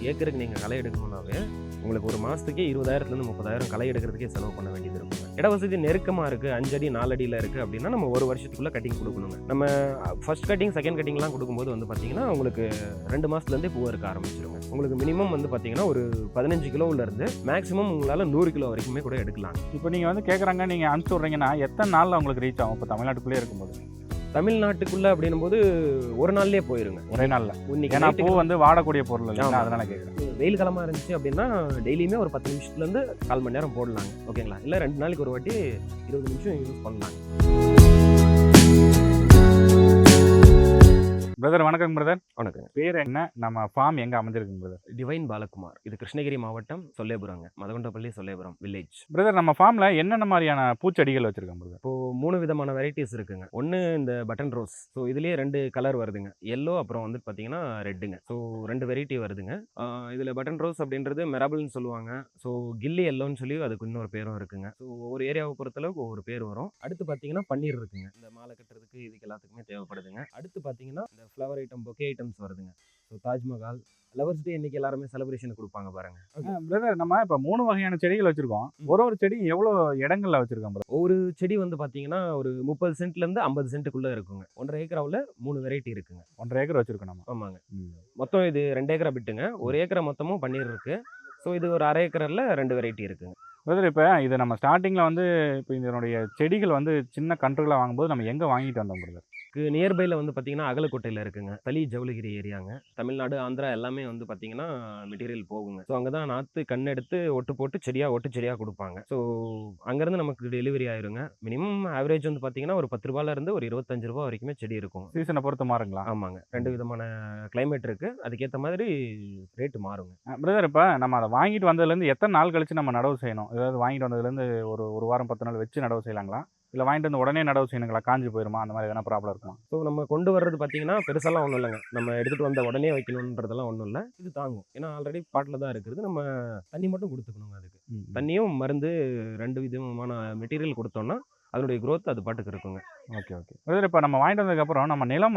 ஏக்கருக்கு நீங்கள் களை எடுக்கணும்னாவே உங்களுக்கு ஒரு மாதத்துக்கே 20,000 30,000 களை எடுக்கிறதுக்கே செலவு பண்ண வேண்டியது இருக்குங்க. இட வசதி நெருக்கமாக இருக்குது, 5 அடி 4 அடியில் இருக்குது அப்படின்னா நம்ம ஒரு வருஷத்துக்குள்ளே கட்டிங் கொடுக்கணுங்க. நம்ம ஃபர்ஸ்ட் கட்டிங் செகண்ட் கட்டிங்லாம் கொடுக்கும்போது பார்த்தீங்கன்னா உங்களுக்கு 2 மாதத்துலேருந்தே பூ இருக்க ஆரம்பிச்சிருங்க. உங்களுக்கு மினிமம் பார்த்தீங்கன்னா ஒரு 15 கிலோவிலேருந்து மேக்ஸிமம் உங்களால் 100 கிலோ வரைக்குமே கூட எடுக்கலாம். இப்போ நீங்கள் கேட்குறாங்க, நீங்கள் அனுப்பிச்சி விட்றீங்கன்னா எத்தனை நாளில் உங்களுக்கு ரீச் ஆகும்? இப்போ தமிழ்நாட்டுக்குள்ளே இருக்கும்போது தமிழ்நாட்டுக்குள்ளே அப்படின்னும் போது ஒரு நாள்லேயே போயிருங்க, ஒரே நாளில். இன்னைக்கு ஏன்னா பூ வாடக்கூடிய பொருள் இல்லை, அதனால கேட்குறேன். வெயில் காலமாக இருந்துச்சு அப்படின்னா டெய்லியுமே ஒரு 10 நிமிஷத்துலேருந்து 1/4 மணி நேரம் போடலாங்க. ஓகேங்களா? இல்லை 2 நாளைக்கு ஒரு வாட்டி 20 நிமிஷம் யூஸ் பண்ணலாங்க. பிரதர் வணக்கம். பிரதர் வணக்கங்க. பேர் என்ன, நம்ம ஃபார்ம் எங்கே அமைஞ்சிருக்குங்க பிரதர்? டிவைன் பாலகுமார். இது கிருஷ்ணகிரி மாவட்டம் சொல்லேபுரங்க, மதகுண்டப்பள்ளி சொல்லேபுரம் வில்லேஜ். பிரதர் நம்ம ஃபார்மில் என்னென்ன மாதிரியான பூச்செடிகள் வச்சுருக்கோம் பிரதர்? இப்போது 3 விதமான வெரைட்டிஸ் இருக்குங்க. ஒன்று இந்த பட்டன் ரோஸ். ஸோ இதுலேயே 2 கலர் வருதுங்க, எல்லோ அப்புறம் பார்த்தீங்கன்னா ரெட்டுங்க. ஸோ 2 வெரைட்டி வருதுங்க. இதில் பட்டன் ரோஸ் அப்படின்றது மெராபிள்னு சொல்லுவாங்க. ஸோ கில்லி எல்லோன்னு சொல்லி அதுக்கு இன்னொரு பேரும் இருக்குங்க. ஸோ ஒவ்வொரு ஏரியாவை பொறுத்தளவுக்கு ஒவ்வொரு பேர் வரும். அடுத்து பார்த்தீங்கன்னா பன்னீர் இருக்குங்க, இந்த மாலை கட்டுறதுக்கு இதுக்கு எல்லாத்துக்குமே தேவைப்படுதுங்க. அடுத்து பார்த்தீங்கன்னா இந்த ஃப்ளவர் ஐட்டம், பொக்கே ஐட்டம்ஸ் வருதுங்க. ஸோ தாஜ்மஹால், லவர்ஸ் டே இன்னைக்கு எல்லாருமே செலிப்ரேஷன் கொடுப்பாங்க பாருங்க. பிரதர் நம்ம இப்போ 3 வகையான செடிகள் வச்சுருக்கோம். ஒரு செடி எவ்வளோ இடங்கள்ல வச்சுருக்கோம் பிரதர்? ஒரு செடி பார்த்தீங்கன்னா ஒரு 30 சென்ட்லேருந்து 50 சென்ட்டுக்குள்ளே இருக்குங்க. 1.5 ஏக்கராவில் 3 வெரைட்டி இருக்குங்க. 1.5 ஏக்கர் வச்சுருக்கோம் நம்ம. ஆமாங்க. மொத்தம் இது 2 ஏக்கரா விட்டுங்க. 1 ஏக்கரா மொத்தமும் பன்னீர் இருக்குது. ஸோ இது ஒரு 1/2 ஏக்கரில் 2 வெரைட்டி இருக்குங்க. பிரதர் இப்போ இதை நம்ம ஸ்டார்டிங்கில் இப்போ இதனுடைய செடிகள் சின்ன கன்றுகளை வாங்கும்போது நம்ம எங்கே வாங்கிட்டு வந்தோம் பிரதர்? நியர்பையில் பார்த்தீங்கன்னா அகலக்கோட்டையில் இருக்குங்க. தளி ஜவுளிகிரி ஏரியாங்க. தமிழ்நாடு ஆந்திரா எல்லாமே பார்த்தீங்கன்னா மெட்டீரியல் போகுங்க. ஸோ அங்கே தான் நாற்று கண்ணெடுத்து ஒட்டு போட்டு ஒட்டு செடியாக கொடுப்பாங்க. ஸோ அங்கேருந்து நமக்கு டெலிவரி ஆயிருங்க. மினிமம் ஆவரேஜ் பார்த்தீங்கன்னா ஒரு 10 ரூபாயிலேருந்து ஒரு 25 ரூபா வரைக்குமே செடி இருக்கும். சீசனை பொறுத்து மாறுங்களா? ஆமாங்க. 2 விதமான கிளைமேட் இருக்குது, அதுக்கேற்ற மாதிரி ரேட்டு மாறுங்க. பிரதர் இப்போ நம்ம அதை வாங்கிட்டு வந்ததுலேருந்து எத்தனை நாள் கழிச்சு நம்ம நடவு செய்யணும்? ஏதாவது வாங்கிட்டு வந்ததுலேருந்து ஒரு வாரம் 10 நாள் வச்சு நடவு செய்யலாங்களா, இல்லை வாங்கிட்டு வந்து உடனே நடவு செய்யணுங்களா, காஞ்சி போயிருமா, அந்த மாதிரி எதனா ப்ராப்ளம் இருக்குமா? ஸோ நம்ம கொண்டு வர்றது பார்த்தீங்கன்னா பெருசாலாம் ஒன்றும் இல்லைங்க. நம்ம எடுத்துகிட்டு வந்த உடனே வைக்கணுன்றதெல்லாம் ஒன்றும் இல்லை. இது தாங்கும், ஏன்னா ஆல்ரெடி பாட்டில் தான் இருக்குது. நம்ம தண்ணி மட்டும் கொடுத்துக்கணுங்க. அதுக்கு தண்ணியும் மருந்து 2 விதமான மெட்டீரியல் கொடுத்தோம்னா அதனுடைய growth அது பாட்டுக்கு இருக்குங்க. Okay okay brother. இப்போ நம்ம வாங்கிட்டு வந்ததுக்கப்புறம் நம்ம நிலம்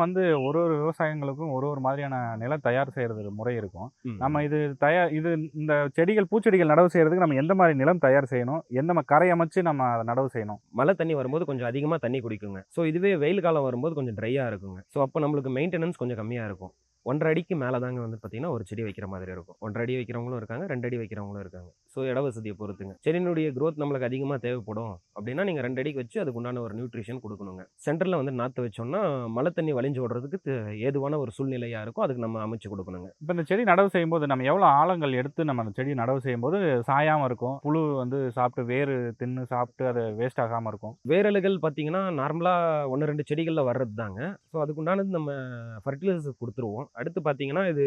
ஒரு ஒரு விவசாயங்களுக்கும் ஒரு மாதிரியான நிலம் தயார் செய்கிறது முறை இருக்கும். நம்ம இது இந்த செடிகள் பூச்செடிகள் நடவு செய்கிறதுக்கு நம்ம எந்த மாதிரி நிலம் தயார் செய்யணும், எந்த கரை அமைச்சு நம்ம அதை நடவு செய்யணும்? மழை தண்ணி வரும்போது கொஞ்சம் அதிகமாக தண்ணி குடிக்குங்க. ஸோ இதுவே வெயில் காலம் வரும்போது கொஞ்சம் ட்ரையாக இருக்குங்க. ஸோ அப்போ நம்மளுக்கு மெயின்டெனன்ஸ் கொஞ்சம் கம்மியாக இருக்கும். 1.5 அடிக்கு மேலே தாங்க பார்த்தீங்கன்னா ஒரு செடி வைக்கிற மாதிரி இருக்கும். 1.5 அடி வைக்கிறவங்களும் இருக்காங்க, 2 அடி வைக்கிறவங்களும் இருக்காங்க. ஸோ இட வசதியை பொறுத்துங்க. செடியினுடைய growth நம்மளுக்கு அதிகமாக தேவைப்படும் அப்படின்னா நீங்கள் 2 அடிக்கு வச்சு அதுக்கு உண்டான ஒரு நியூட்ரிஷன் கொடுக்கணுங்க. சென்டரில் நாற்று வச்சோம்னா மழை தண்ணி வழிஞ்சு ஓடுறதுக்கு ஏதுவான ஒரு சூழ்நிலையாக இருக்கும், அதுக்கு நம்ம அமைச்சு கொடுக்கணுங்க. இப்போ இந்த செடி நடவு செய்யும்போது நம்ம எவ்வளோ ஆழங்கள் எடுத்து நம்ம அந்த செடி நடவு செய்யும்போது சாயாமல் இருக்கும், புழு சாப்பிட்டு வேறு தின்னு சாப்பிட்டு அது வேஸ்ட் ஆகாமல் இருக்கும்? வேரலுகள் பார்த்தீங்கன்னா நார்மலாக 1-2 செடிகளில் வர்றது தாங்க. ஸோ அதுக்குண்டானது நம்ம ஃபர்டிலைசர் கொடுத்துருவோம். அடுத்து பார்த்தீங்கன்னா இது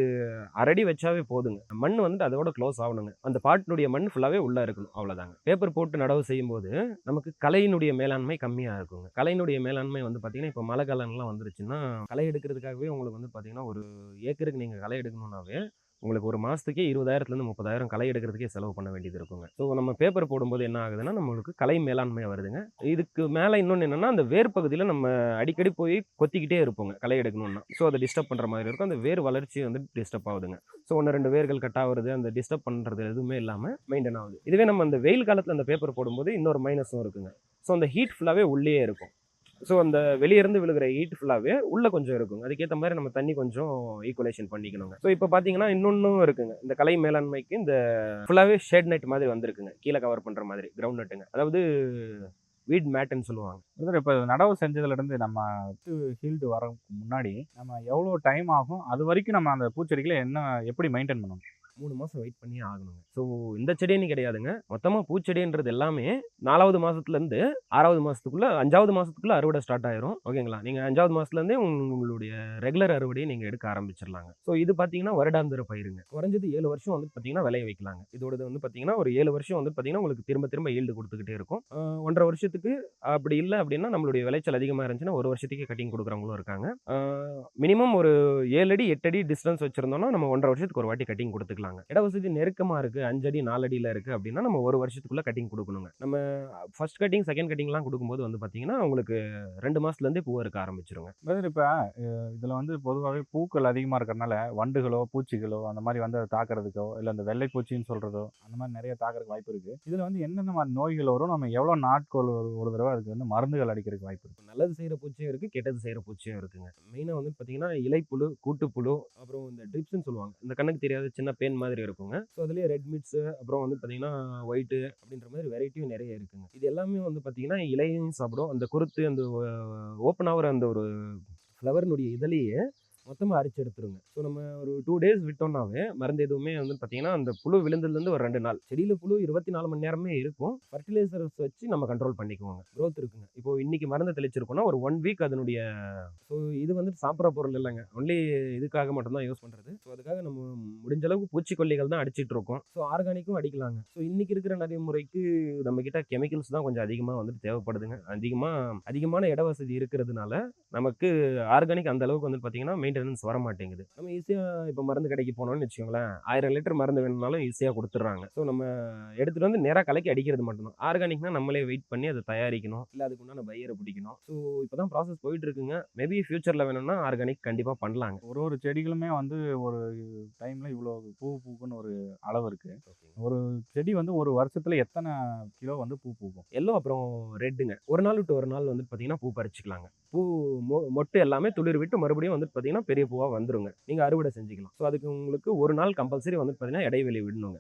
1/2 அடி வச்சாவே போதுங்க. மண் அதோட க்ளோஸ் ஆகணுங்க. அந்த பாட்டினுடைய மண் ஃபுல்லாகவே உள்ளே இருக்கணும், அவ்வளோதாங்க. பேப்பர் போட்டு நடவு செய்யும்போது நமக்கு களையினுடைய மேலாண்மை கம்மியாக இருக்குங்க. களையினுடைய மேலாண்மை பார்த்தீங்கன்னா இப்போ மழை காலம்லாம் வந்துருச்சுன்னா களை எடுக்கிறதுக்காகவே உங்களுக்கு பார்த்தீங்கன்னா ஒரு ஏக்கருக்கு நீங்கள் களை எடுக்கணும்னாவே உங்களுக்கு ஒரு மாதத்துக்கே 20,000 30,000 களை எடுக்கிறதுக்கே செலவு பண்ண வேண்டியது இருக்குங்க. ஸோ நம்ம பேப்பர் போடும்போது என்ன ஆகுதுன்னா நம்மளுக்கு கலை மேலாண்மை வருதுங்க. இதுக்கு மேலே இன்னொன்று என்னென்னா அந்த வேர் பகுதியில் நம்ம அடிக்கடி போய் கொத்திக்கிட்டே இருப்போங்க களை எடுக்கணும்னா. ஸோ அதை டிஸ்டர்ப் பண்ணுற மாதிரி இருக்கும், அந்த வேர் வளர்ச்சி டிஸ்டர்ப் ஆகுதுங்க. ஸோ 1-2 வேர்கள் கட் ஆகுறது, அந்த டிஸ்டர்ப் பண்ணுறது எதுவுமே இல்லாமல் மெயின்டைன் ஆகுது. இதுவே நம்ம அந்த வெயில் காலத்தில் அந்த பேப்பர் போடும்போது இன்னொரு மைனஸும் இருக்குங்க. ஸோ அந்த ஹீட் ஃபுல்லாகவே உள்ளே இருக்கும். ஸோ அந்த வெளியேருந்து விழுகிற ஹீட் ஃபுல்லாகவே உள்ளே கொஞ்சம் இருக்குங்க. அதுக்கேற்ற மாதிரி நம்ம தண்ணி கொஞ்சம் ஈக்குவலேஷன் பண்ணிக்கணுங்க. ஸோ இப்போ பார்த்தீங்கன்னா இன்னொன்றும் இருக்குங்க. இந்த கலை மேலாண்மைக்கு இந்த ஃபுல்லாகவே ஷேட் நெட் மாதிரி வந்திருக்குங்க, கீழே கவர் பண்ணுற மாதிரி கிரவுண்ட் நெட்டுங்க, அதாவது வீட் மேட்டுன்னு சொல்லுவாங்க. இப்போ நடவு செஞ்சதுலேருந்து நம்ம ஹீல்டு வர முன்னாடி நம்ம எவ்வளோ டைம் ஆகும், அது வரைக்கும் நம்ம அந்த பூச்செடிகளை எப்படி மெயின்டைன் பண்ணணும்? 3 மாதம் வெயிட் பண்ணி ஆகணுங்க. ஸோ இந்த செடின்னு கிடையாதுங்க, மொத்தமாக பூச்செடின்றது எல்லாமே 4வது மாதத்துலேருந்து 6வது மாதத்துக்குள்ளே 5வது மாதத்துக்குள்ளே அறுவடை ஸ்டார்ட் ஆயிரும். ஓகேங்களா? நீங்கள் 5வது மாதத்துலேருந்தே உங்களுடைய ரெகுலர் அறுவடையை நீங்கள் எடுக்க ஆரம்பிச்சிடலாங்க. ஸோ இது பார்த்தீங்கன்னா வருடாந்திர பயிருங்க. குறைஞ்சது 7 வருஷம் பார்த்தீங்கன்னா விளைய வைக்கலாங்க. இதோடது பார்த்தீங்கன்னா ஒரு 7 வருஷம் பார்த்தீங்கன்னா உங்களுக்கு திரும்ப திரும்ப ஈல்டு கொடுத்துக்கிட்டே இருக்கும். 1.5 வருஷத்துக்கு அப்படி இல்லை அப்படின்னா நம்மளுடைய விளைச்சல் அதிகமாக இருந்துச்சுன்னா 1 வருஷத்துக்கே கட்டிங் கொடுக்குறவங்களும் இருக்காங்க. மினிமம் ஒரு 7 அடி 8 அடி டிஸ்டன்ஸ் வச்சுருந்தோம்னா நம்ம 1.5 வருஷத்துக்கு ஒரு வாட்டி கட்டிங் கொடுத்துக்கலாம். கொடுத்துடலாங்க. இட வசதி நெருக்கமாக இருக்குது, 5 அடி 4 அடியில் இருக்குது அப்படின்னா நம்ம ஒரு வருஷத்துக்குள்ளே கட்டிங் கொடுக்கணுங்க. நம்ம ஃபர்ஸ்ட் கட்டிங் செகண்ட் கட்டிங்லாம் கொடுக்கும்போது வந்து பார்த்தீங்கன்னா உங்களுக்கு 2 மாதத்துலேருந்தே பூ இருக்க ஆரம்பிச்சிருங்க. பிரதர் இப்போ இதில் வந்து பொதுவாகவே பூக்கள் அதிகமாக இருக்கிறனால வண்டுகளோ பூச்சிகளோ அந்த மாதிரி வந்து அதை தாக்குறதுக்கோ இல்லை அந்த வெள்ளை பூச்சின்னு சொல்கிறதோ அந்த மாதிரி நிறைய தாக்குறதுக்கு வாய்ப்பு இருக்குது. இதில் வந்து என்னென்ன மாதிரி நோய்கள் வரும், நம்ம எவ்வளோ நாட்கள் ஒரு தடவை அதுக்கு வந்து மருந்துகள் அடிக்கிறதுக்கு வாய்ப்பு இருக்குது? நல்லது செய்கிற பூச்சியும் இருக்குது, கெட்டது செய்கிற பூச்சியும் இருக்குங்க. மெயினாக வந்து பார்த்தீங்கன்னா இலைப்புழு, கூட்டுப்புழு, அப்புறம் இந்த ட்ரிப்ஸ்ன்னு சொல்லுவாங்க. இந்த கண்ணுக்கு தெரியாத சின்ன பேன் மாதிரி இருக்குங்க. ஸோ அதுலேயே ரெட் மிட்ஸு, அப்புறம் வந்து பார்த்தீங்கன்னா ஒயிட்டு அப்படின்ற மாதிரி வெரைட்டியும் நிறைய இருக்குங்க. இது எல்லாமே வந்து பார்த்தீங்கன்னா இலையும் சாப்பிடும். அந்த குருத்து அந்த ஓப்பன் ஆகிற அந்த ஒரு ஃப்ளவர்னுடைய இதழையே மொத்தமாக அரிச்சு எடுத்துருங்க. ஸோ நம்ம ஒரு 2 டேஸ் விட்டோம்னாவே மருந்து எதுவுமே வந்து பார்த்தீங்கன்னா அந்த புழு விழுந்ததுலேருந்து ஒரு 2 நாள் செடியில் புழு 24 மணி நேரமே இருக்கும். ஃபர்டிலைசர்ஸ் வச்சு நம்ம கண்ட்ரோல் பண்ணிக்குவோங்க. க்ரோத் இருக்குங்க. இப்போ இன்னைக்கு மருந்து தெளிச்சிருக்கோம்னா ஒரு 1 வீக் அதனுடைய ஸோ இது வந்து சாப்பிட்ற பொருள் இல்லைங்க. ஒன்லி இதுக்காக மட்டும்தான் யூஸ் பண்ணுறது. ஸோ அதுக்காக நம்ம முடிஞ்ச அளவுக்கு பூச்சிக்கொல்லிகள் தான் அடிச்சிட்டு இருக்கோம். ஸோ ஆர்கானிக்கும் அடிக்கலாங்க. ஸோ இன்னைக்கு இருக்கிற நடைமுறைக்கு நம்ம கிட்ட கெமிக்கல்ஸ் தான் கொஞ்சம் அதிகமாக வந்துட்டு தேவைப்படுதுங்க. அதிகமான இட வசதி இருக்கிறதுனால நமக்கு ஆர்கானிக் அந்த அளவுக்கு வந்து பார்த்தீங்கன்னா மெயின்டெனன்ஸ் வர மாட்டேங்குது. நம்ம ஈஸியாக இப்போ மருந்து கடைக்கு போனோம்னு வச்சுக்கோங்களேன், 1000 லிட்டர் மருந்து வேணும்னாலும் ஈஸியாக கொடுத்துட்றாங்க. ஸோ நம்ம எடுத்துகிட்டு வந்து நேராக கலக்கி அடிக்கிறது மட்டும்தான். ஆர்கானிக்னா நம்மளே வெயிட் பண்ணி அதை தயாரிக்கணும், இல்லை அதுக்கு உண்டான பையரை பிடிக்கணும். ஸோ இப்போ தான் ப்ராசஸ் போயிட்டு இருக்குங்க. மேபி ஃபியூச்சரில் வேணும்னா ஆர்கானிக் கண்டிப்பாக பண்ணலாங்க. ஒரு செடிகளுமே வந்து ஒரு டைமில் இவ்வளோ பூ பூக்குன்னு ஒரு அளவு இருக்குது. ஓகேங்க. ஒரு செடி வந்து ஒரு வருஷத்தில் எத்தனை கிலோ வந்து பூ பூக்கும்? எல்லோ அப்புறம் ரெட்டுங்க. ஒரு நாள் விட்டு ஒரு நாள் வந்து பார்த்தீங்கன்னா பூ பறிச்சுக்கலாங்க. பூ மொட்டு எல்லாமே துளிர் விட்டு மறுபடியும் வந்து பார்த்தீங்கன்னா பெரிய பூவாக வந்துருங்க. நீங்கள் அறுவடை செஞ்சுக்கலாம். ஸோ அதுக்கு உங்களுக்கு ஒரு நாள் கம்பல்சரி வந்து பார்த்தீங்கன்னா இடைவெளி விடணுங்க.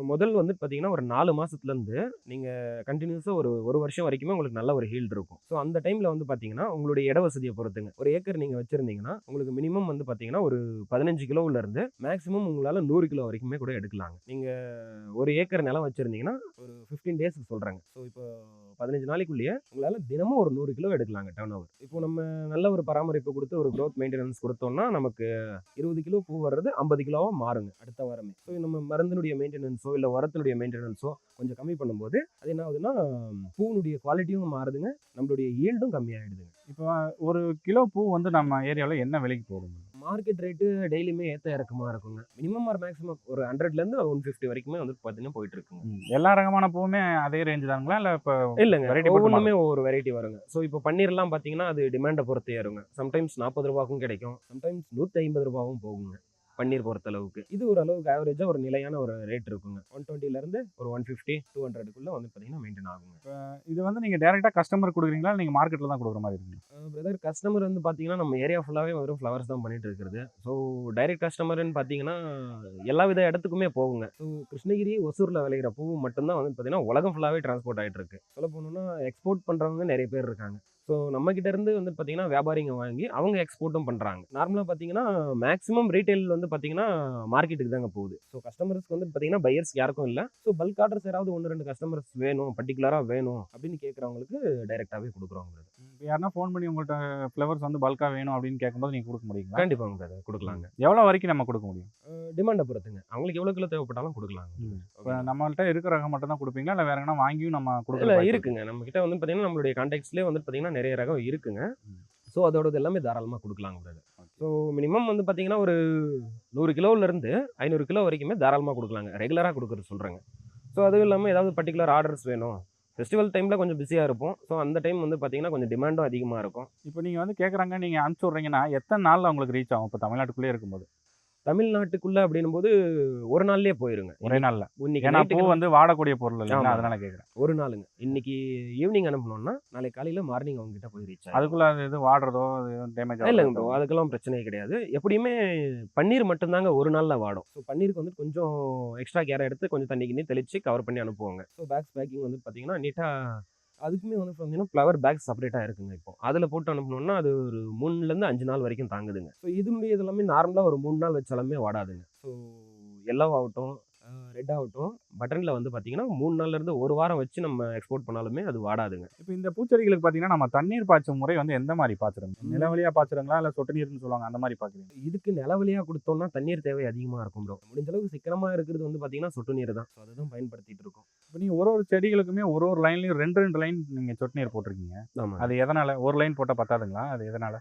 முதல் வந்து பார்த்தீங்கன்னா ஒரு 4 மாதத்துலேருந்து நீங்கள் கண்டினியூஸாக ஒரு வருஷம் வரைக்குமே உங்களுக்கு நல்ல ஒரு ஹீல்டு இருக்கும். ஸோ அந்த டைமில் வந்து பார்த்தீங்கன்னா உங்களுடைய இட வசதியை பொறுத்துங்க. ஒரு ஏக்கர் நீங்கள் வச்சுருந்தீங்கன்னா உங்களுக்கு மினிமம் வந்து பார்த்தீங்கன்னா ஒரு 15 கிலோவிலேருந்து மேக்ஸிமம் உங்களால் 100 கிலோ வரைக்குமே கூட எடுக்கலாங்க. நீங்கள் ஒரு ஏக்கர் நிலம் வச்சுருந்தீங்கன்னா ஒரு 15 டேஸ் சொல்கிறாங்க. ஸோ இப்போ 15 நாளைக்குள்ளேயே உங்களால் தினமும் ஒரு 100 கிலோ எடுக்கலாங்க டர்ன் ஓவர். இப்போ நம்ம நல்ல ஒரு பராமரிப்பு கொடுத்து ஒரு க்ரோத் மெயின்டெனன்ஸ் கொடுத்தோம்னா நமக்கு 20 கிலோ பூ வர்றது 50 கிலோவாக மாறுங்க அடுத்த வாரமே. ஸோ நம்ம மருந்தினுடைய மெயின்டெனன்ஸோ இல்லை உரத்தினுடைய மெயின்டெனன்ஸோ கொஞ்சம் கம்மி பண்ணும்போது அது என்ன ஆகுதுன்னா பூனுடைய குவாலிட்டியும் மாறுதுங்க, நம்மளுடைய ஈல்டும் கம்மியாயிடுதுங்க. இப்போ ஒரு கிலோ பூ வந்து நம்ம ஏரியாவில் என்ன விலைக்கு போகுது? மார்க்கெட் ரேட்டு டெய்லியுமே ஏற்ற இறக்கமாக இருக்குங்க. மினிமம் ஆர் மேக்ஸிமம் ஒரு 100லேருந்து 150 வரைக்குமே வந்து பார்த்தீங்கன்னா போயிட்டு இருக்குங்க. எல்லா ரகமான பூவுமே அதே ரேஞ்சு தானுங்களா இல்லை இப்போ இல்லைங்க, வெரைட்டி போட்டு ஒவ்வொன்றுமே ஒவ்வொரு வெரைட்டி வருங்க. ஸோ இப்போ பன்னீர்லாம் பார்த்தீங்கன்னா அது டிமாண்டை பொறுத்து ஏறுங்க. சம்டைம்ஸ் 40 ரூபாய்க்கும் கிடைக்கும், சம்டைம்ஸ் 150 ரூபாவும் போகுங்க பன்னீர் பொறுத்த அளவுக்கு. இது ஒரு அளவுக்கு ஆவரேஜாக ஒரு நிலையான ஒரு ரேட் இருக்குங்க. 120லேருந்து ஒரு 150 200க்குள்ளே வந்து பார்த்தீங்கன்னா மெயின்டைன் ஆகுங்க. இது வந்து நீங்கள் டேரெக்டாக கஸ்டமர் கொடுக்குறீங்களா, நீங்கள் மார்க்கெட்டில் தான் கொடுக்குற மாதிரி இருக்குங்க? பிரதர், கஸ்டமர் வந்து பார்த்தீங்கன்னா நம்ம ஏரியா ஃபுல்லாகவே வெறும் ஃப்ளவர்ஸ் தான் பண்ணிட்டு இருக்கிறது. ஸோ டைரக்ட் கஸ்டமர்னு பார்த்தீங்கன்னா எல்லா வித இடத்துக்குமே போகுங்க. ஸோ கிருஷ்ணகிரி ஒசூரில் விளையிற பூ மட்டும்தான் வந்து பார்த்தீங்கன்னா உலகம் ஃபுல்லாகவே டிரான்ஸ்போர்ட் ஆகிட்டு இருக்கு. சொல்ல போனோம்னா எக்ஸ்போர்ட் பண்ணுறவங்க நிறைய பேர் இருக்காங்க. ஸோ நம்மக்கிட்ட இருந்து வந்து பார்த்தீங்கன்னா வியாபாரிங்க வாங்கி அவங்க எக்ஸ்போர்ட்டும் பண்ணுறாங்க. நார்மலாக பார்த்தீங்கன்னா மேக்ஸிமம் ரீட்டைல் வந்து பார்த்தீங்கன்னா மார்க்கெட்டுக்கு தாங்க போகுது. ஸோ கஸ்டமர்ஸ்க்கு வந்து பார்த்தீங்கன்னா பையர்ஸ் யாருக்கும் இல்லை. ஸோ பல்க் ஆர்டர்ஸ் யாராவது 1-2 கஸ்டமர்ஸ் வேணும், பர்டிகுலராக வேணும் அப்படின்னு கேட்குறவங்களுக்கு டைரெக்டாகவே கொடுக்குறோங்க. இப்போ யாருன்னா ஃபோன் பண்ணி உங்கள்கிட்ட ஃப்ளவர்ஸ் வந்து பல்காக வேணும் அப்படின்னு கேட்கும்போது நீங்கள் கொடுக்க முடியுங்களா? கண்டிப்பாங்க பிரதர், கொடுக்கலாங்க. எவ்வளோ வரைக்கும் நம்ம கொடுக்க முடியும்? டிமாண்டை பொறுத்துங்க. அவங்களுக்கு எவ்வளோ கிலோ தேவைப்பட்டாலும் கொடுக்கலாங்க. இப்போ நம்மள்ட்ட இருக்கிற ரகம் மட்டும் தான் கொடுப்பீங்களா, இல்லை வேற எங்கன்னா வாங்கியும் நம்ம இல்லை கொடுக்கலாம்? இருக்குங்க, நம்மக்கிட்ட வந்து பார்த்தீங்கன்னா நம்மளுடைய கான்டாக்ட்ஸ்லேயே வந்து பார்த்தீங்கன்னா நிறைய ரகம் இருக்குங்க. ஸோ அதோடது எல்லாமே தாராளமாக கொடுக்கலாங்க பிரதர். ஸோ மினிமம் வந்து பார்த்தீங்கன்னா ஒரு 100 கிலோவிலேருந்து 500 கிலோ வரைக்குமே தாராளமாக கொடுக்கலாங்க. ரெகுலராக கொடுக்குறது சொல்கிறேங்க. ஸோ அதுவும் இல்லாமல் ஏதாவது பர்டிகுலர் ஆர்டர்ஸ் வேணும், ஃபெஸ்டிவல் டைமில் கொஞ்சம் பிஸியாக இருப்போம். ஸோ அந்த டைம் வந்து பார்த்தீங்கன்னா கொஞ்சம் டிமாண்டும் அதிகமாக இருக்கும். இப்போ நீங்கள் வந்து கேட்குறாங்க, நீங்கள் அனுப்பிச்சி விட்றீங்கன்னா எத்தனை நாளில் உங்களுக்கு ரீச் ஆகும்? இப்போ தமிழ்நாட்டுக்குள்ளே இருக்கும்போது தமிழ்நாட்டுக்குள்ளே அப்படின்னும்போது ஒரு நாள்லேயே போயிருங்க. ஒரே நாளில். இன்னைக்கு ஏன்னா பூ நைட்டுக்கு வந்து வாடக்கூடிய பொருள் இல்லைங்களா, ஆமா. அதனால கேட்குறேன். ஒரு நாளுங்க. இன்னைக்கு ஈவினிங் அனுப்பணும்னா நாளைக்கு காலையில் மார்னிங் அவங்ககிட்ட போய் ரீச் ஆகும். அதுக்குள்ள அது எதுவும் வாடுறதோ டேமேஜ் இல்லைங்க ப்ரோ, அதுக்கெல்லாம் பிரச்சனையே கிடையாது. எப்படியுமே பன்னீர் மட்டும்தாங்க ஒரு நாளில் வாடும். ஸோ பன்னீருக்கு வந்து கொஞ்சம் எக்ஸ்ட்ரா கேரை எடுத்து கொஞ்சம் தண்ணி கிண்ணி தெளித்து கவர் பண்ணி அனுப்புவாங்க. ஸோ பேக்ஸ் பேக்கிங் வந்து பார்த்தீங்கன்னா நீட்டாக அதுக்குமே வந்து பார்த்தீங்கன்னா ஃப்ளவர் பேக்ஸ் செப்பரேட்டாக இருக்குங்க. இப்போ அதில் போட்டு அனுப்பணும்னா அது ஒரு 3லேருந்து 5 நாள் வரைக்கும் தாங்குதுங்க. ஸோ இதனுடைய இதெல்லாமே நார்மலாக ஒரு 3 நாள் வச்சாலுமே வாடாதுங்க. ஸோ எல்லோ ஆகட்டும், ரெட் ஆகட்டும், பட்டனில் வந்து பார்த்தீங்கன்னா 3 நாள்லேருந்து 1 வாரம் வச்சு நம்ம எக்ஸ்போர்ட் பண்ணாலுமே அது வாடாதுங்க. இப்போ இந்த பூச்செடிகளுக்கு பார்த்தீங்கன்னா, நம்ம தண்ணீர் பாய்ச்சும் முறை வந்து எந்த மாரி பாய்ச்சுறோங்க? நிலவழியா பாய்ச்சுறோங்களா? இல்ல சொட்டு நீர்ன்னு சொல்லுவாங்க அந்த மாரி பாய்க்கிறீங்களா? இதுக்கு நிலவழியா குடுத்தோம்னா தண்ணீர் தேவை அதிகமா இருக்கும் ப்ரோ. முடிஞ்ச அளவுக்கு சிக்கனமா இருக்கிறது வந்து பார்த்தீங்கன்னா, சொட்டு நீர் தான். ஸோ அதுதான் பயன்படுத்திட்டு இருக்கோம். இப்போ நீங்க ஒரு செடிகளுக்குமே ஒரு லைன்லயும் 2 லைன் நீங்க சொட்டு நீர் போட்டிருக்கீங்க. ஆமாங்க. அது எதனால? ஒரு லைன் போட்டா பத்தாதுங்களா? அது எதனால?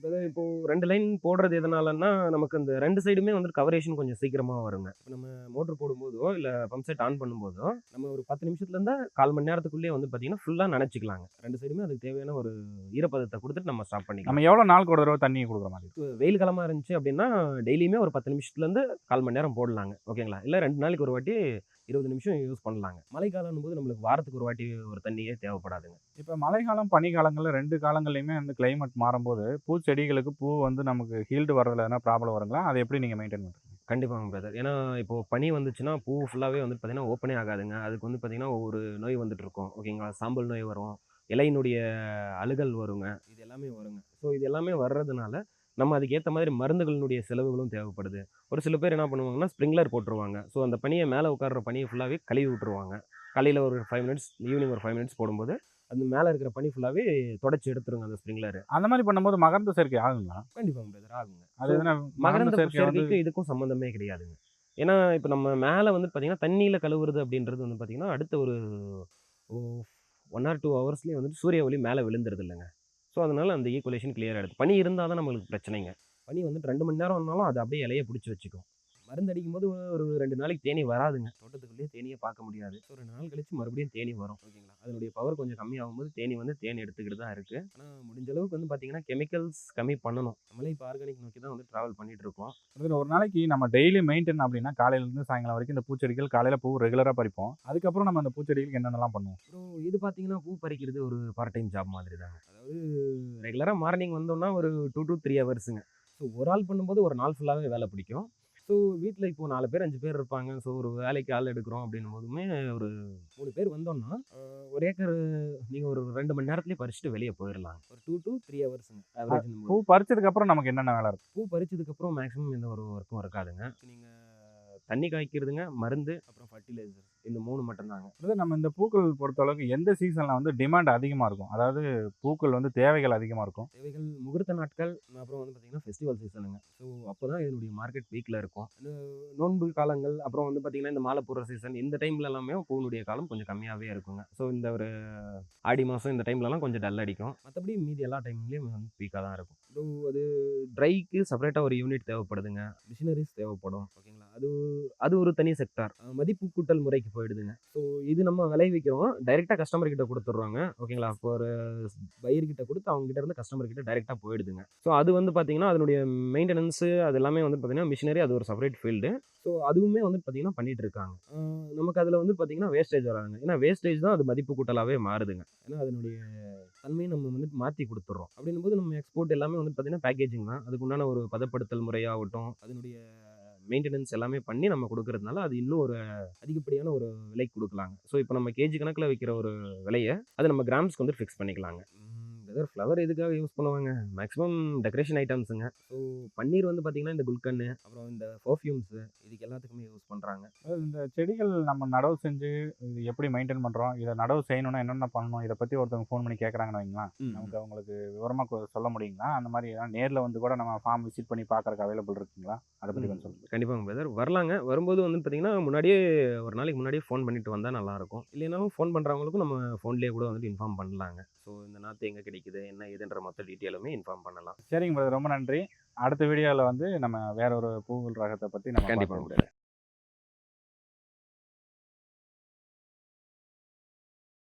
பிரதர் இப்போ 2 லைன் போடுறது எதனாலன்னா, நமக்கு அந்த 2 சைடுமே வந்து கவரேஷன் கொஞ்சம் சீக்கிரமா வருங்க. இப்ப நம்ம மோட்டர் போடும்போதோ, இல்ல பம்ப் செட் ஆன் பண்ணும்போதோ, நம்ம ஒரு 10 நிமிஷத்துலேருந்து 1/4 மணி நேரத்துக்குள்ளேயே வந்து பார்த்தீங்கன்னா, ஃபுல்லா நனைச்சுக்கலாங்க. 2 சைடுமே அதுக்கு தேவையான ஒரு ஈரப்பதத்த குடுத்துட்டு நம்ம ஸ்டாப் பண்ணிக்கலாம். நம்ம எவ்வளோ நாளுக்கு ஒரு தடவ தண்ணி குடுக்குற மாரி இருக்கும்? வெயில் காலமா இருந்துச்சு அப்படின்னா, டெய்லியுமே ஒரு 10 நிமிஷத்துலேருந்து 1/4 மணி நேரம் போடலாங்க. ஓகேங்களா? இல்ல 2 நாளைக்கு ஒரு வாட்டி 20 நிமிஷம் யூஸ் பண்ணலாங்க. மழைக்காலம்னும்போது நம்மளுக்கு வாரத்துக்கு ஒரு வாட்டி ஒரு தண்ணியே தேவைப்படாதுங்க. இப்ப மழைக்காலம், பனிக்காலங்கள்ல 2 காலங்கள்லயுமே வந்து கிளைமேட் மாறும்போது, பூச்செடிகளுக்கு பூ வந்து நமக்கு ஹீல்டு வரதுல எதனா ப்ராப்ளம் வருங்களா? அத எப்படி நீங்க மெயின்டெயின் பண்றீங்க? கண்டிப்பாங்க பிரதர். ஏன்னா, இப்போ பனி வந்துச்சுன்னா, பூ ஃபுல்லாவே வந்து பார்த்தீங்கன்னா, ஓப்பனே ஆகாதுங்க. அதுக்கு வந்து பார்த்தீங்கன்னா, ஒவ்வொரு நோய் வந்துட்டு இருக்கும். ஓகேங்களா? சாம்பல் நோய் வரும். இலையினுடைய அழுகல் வருங்க. இது எல்லாமே வருங்க. ஸோ இது எல்லாமே வர்றதுனால, நம்ம அதுக்கு ஏத்த மாதிரி மருந்துகளினுடைய செலவுகளும் தேவைப்படுது. ஒரு சில பேர் என்ன பண்ணுவாங்கன்னா, ஸ்ப்ரிங்க்லர் போட்டுருவாங்க. ஸோ அந்த பனிய மேல உட்கார்ற பனிய ஃபுல்லாவே கழுவி விட்டுருவாங்க. காலையில ஒரு 5 மினிட்ஸ், ஈவினிங் ஒரு 5 மினிட்ஸ் போடும்போது, அந்த மேல இருக்கிற பனி ஃபுல்லாவே தொடச்சு எடுத்துருங்க அந்த ஸ்ப்ரிங்க்லர். அந்த மாரி பண்ணும்போது மகரந்த சேர்க்கை ஆகுங்களா? கண்டிப்பாங்க பிரதர். ஆகுங்க. அது ஸோ எதனா மகரந்த மகரந்த சேர்க்கை வந்து சேர்க்கைக்கும் இதுக்கும் சம்மந்தமே கிடையாதுங்க. ஏன்னா, இப்ப நம்ம மேல வந்து பார்த்தீங்கன்னா, தண்ணீல கழுவுறது அப்படின்றது வந்து பார்த்தீங்கன்னா, அடுத்த ஒரு ஒ 1 ஆர் 2 ஹவர்ஸ்லயே வந்துட்டு சூரிய ஒளி மேல விழுந்துருது இல்லங்க. ஸோ, அதனால அந்த ஈக்குவலேஷன் கிளியர் ஆயிடுது. பனி இருந்தா தான் நம்மளுக்கு பிரச்சனைங்க. பனி வந்துட்டு 2 மணி நேரம் வந்தாலும் அது அப்படியே இலைய புடிச்சு வச்சுக்கும். மருந்து அடிக்கும்போது ஒரு 2 நாளைக்கு தேனீ வராதுங்க. தோட்டத்துக்குள்ளேயே தேனீய பார்க்க முடியாது. ஸோ 2 நாள் கழிச்சு மறுபடியும் தேனீ வரும். ஓகேங்களா? அதனுடைய பவர் கொஞ்சம் கம்மியாகும்போது தேனீ வந்து தேன் எடுத்துக்கிட்டு தான் இருக்கு. ஆனா முடிஞ்ச அளவுக்கு வந்து பார்த்தீங்கன்னா, கெமிக்கல்ஸ் கம்மி பண்ணணும். நம்மளே இப்ப ஆர்கானிக் நோக்கி தான் வந்து டிராவல் பண்ணிட்டு இருக்கோம். கிட்டத்தட்ட ஒரு நாளைக்கு நம்ம டெய்லி மெயின்டெயின் அப்படின்னா, காலையிலேருந்து சாயங்காலம் வரைக்கும் இந்த பூச்செடிகள் காலையில பூ ரெகுலரா பறிப்போம். அதுக்கப்புறம் நம்ம அந்த பூச்செடிகளுக்கு என்னென்னலாம் பண்ணுவோம்? அப்புறம் இது பார்த்தீங்கன்னா, பூ பறிக்கிறது ஒரு பார்ட் டைம் ஜாப் மாதிரி தாங்க. அதாவது ரெகுலரா மார்னிங் வந்தோம்னா ஒரு 2 டூ 3 ஹவர்ஸுங்க. ஸோ ஒரு ஆள் பண்ணும்போது ஒரு நாள் ஃபுல்லாவே வேலை பிடிக்கும். ஸோ வீட்ல இப்போ 4 பேர் 5 பேர் இருப்பாங்க. ஸோ ஒரு வேலைக்கு ஆள் எடுக்கிறோம் அப்படின்னும் போதுமே ஒரு 3 பேர் வந்தோம்னா, ஒரு ஏக்கர் நீங்க ஒரு 2 மணி நேரத்திலேயே பறிச்சுட்டு வெளிய போயிரலாங்க. ஒரு 2 டூ 3 ஹவர்ஸுங்க பூ ஆவரேஜ்ன்னும்போது. பறிச்சதுக்கு அப்புறம் நமக்கு என்னென்ன வேலை இருக்கும்? பூ பறிச்சதுக்கப்புறம் மேக்ஸிமம் எந்த ஒரு ஒர்க்கும் இருக்காதுங்க. நீங்க தண்ணி காய்க்கிறதுங்க, மருந்து, அப்புறம் ஃபர்டிலைசர் இந்த 3 மட்டும் தாங்க. அதாவது நம்ம இந்த பூக்கள் பொறுத்தளவுக்கு எந்த சீசன்ல வந்து டிமாண்ட் அதிகமா இருக்கும்? அதாவது பூக்கள் வந்து தேவைகள் அதிகமா இருக்கும். தேவைகள் முகூர்த்த நாட்கள், அப்புறம் வந்து பார்த்தீங்கன்னா ஃபெஸ்டிவல் சீசனுங்க. ஸோ அப்பதான் இதனுடைய மார்க்கெட் பீக்ல இருக்கும். நோன்பு காலங்கள், அப்புறம் வந்து பார்த்தீங்கன்னா, இந்த மாலை போடுற சீசன் இந்த டைம்ல எல்லாமே பூவினுடைய காலம் கொஞ்சம் கம்மியாவே இருக்குங்க. ஸோ இந்த ஒரு ஆடி மாசம் இந்த டைம்லலாம் கொஞ்சம் டல் அடிக்கும். மத்தபடி மீதி எல்லா டைம்லயும் வந்து பீக்கா தான் இருக்கும். ஸோ அது ட்ரைக்கு செப்பரேட்டா ஒரு யூனிட் தேவைப்படுதுங்க. மிஷினரிஸ் தேவைப்படும். ஓகேங்களா? அது அது ஒரு தனி செக்டார். மதிப்பு கூட்டல் முறைக்கு போயிடுதுங்க. ஸோ இது நம்ம விளைவிக்கிறோம். டைரக்ட்டா கஸ்டமர் கிட்ட குடுத்துடுறோங்க. ஓகேங்களா? இப்போ ஒரு பையர் கிட்ட குடுத்து அவங்க கிட்ட இருந்து கஸ்டமர் கிட்ட டைரக்ட்டா போயிடுதுங்க. ஸோ அது வந்து பார்த்தீங்கன்னா, அதனுடைய மெயின்டனன்ஸ் அது எல்லாமே வந்து பார்த்தீங்கன்னா, மிஷினரி அது ஒரு செப்பரேட் ஃபீல்டு. ஸோ அதுவுமே வந்து பார்த்தீங்கன்னா பண்ணிட்டு இருக்காங்க. நமக்கு அதுல வந்து பார்த்தீங்கன்னா வேஸ்டேஜ் வராதுங்க. ஏன்னா வேஸ்டேஜ் தான் அது மதிப்பு கூட்டலாவே மாறுதுங்க. ஏன்னா அதனுடைய தன்மையை நம்ம வந்துட்டு மாத்தி குடுத்துர்றோம். அப்படின்னும்போது நம்ம எக்ஸ்போர்ட் எல்லாமே வந்து பார்த்தீங்கன்னா பேக்கேஜிங் தான். அதுக்கு உண்டான ஒரு பதப்படுத்தல் முறையாகட்டும், அதனுடைய மெயின்டனன்ஸ் எல்லாமே பண்ணி நம்ம குடுக்குறதுனால, அது இன்னும் ஒரு அதிகப்படியான ஒரு விலைக்கு குடுக்கலாங்க. ஸோ இப்போ நம்ம கேஜி கணக்குல விக்கிற ஒரு விலைய, அத நம்ம கிராம்ஸ்க்கு வந்து ஃபிக்ஸ் பண்ணிக்கலாங்க. பிரதர் ஃப்ளவர் எதுக்காக யூஸ் பண்ணுவாங்க? மேக்ஸிமம் டெக்கரேஷன் ஐட்டம்ஸுங்க. ஸோ பன்னீர் வந்து பார்த்தீங்கன்னா, இந்த குல்கன்னு, அப்புறம் இந்த பெர்ஃப்யூம்ஸு இதுக்கு எல்லாத்துக்குமே யூஸ் பண்றாங்க. அதாவது இந்த செடிகள் நம்ம நடவு செஞ்சு இது எப்படி மெயின்டெயின் பண்றோம்? இத நடவு செய்யணும்னா என்னென்ன பண்ணணும்? இத பத்தி ஒருத்தவங்க ஃபோன் பண்ணி கேட்கறாங்கன்னு வைங்களேன். நமக்கு அவங்களுக்கு விவரமா சொல்ல முடியுங்களா? அந்த மாரி நேர்ல வந்து கூட நம்ம ஃபார்ம் விசிட் பண்ணி பார்க்கறக்கு அவைலபிள் இருக்குங்களா? அத பத்தி கொஞ்சம் சொல்லுங்க. கண்டிப்பாங்க பிரதர். வரலாங்க. வரும்போது வந்து பார்த்தீங்கன்னா, முன்னாடியே ஒரு நாளைக்கு முன்னாடியே ஃபோன் பண்ணிட்டு வந்தா நல்லாருக்கும். இல்லைனாலும் ஃபோன் பண்றவங்களுக்கும் நம்ம ஃபோன்லேயே கூட வந்துட்டு இன்ஃபார்ம் பண்ணலாங்க. ஸோ இந்த நாத்து எங்க கிடைக்குது, என்ன ஏதுன்ற மொத்த டீட்டெயிலுமே இன்ஃபார்ம் பண்ணலாம். சரிங்க பிரதர். ரொம்ப நன்றி. அடுத்த வீடியோல வந்து நம்ம வேற ஒரு பூவுல் ரகத்த பத்தி நம்ம கண்டிப்பாங்க பார்க்கலாம். பிரதர்.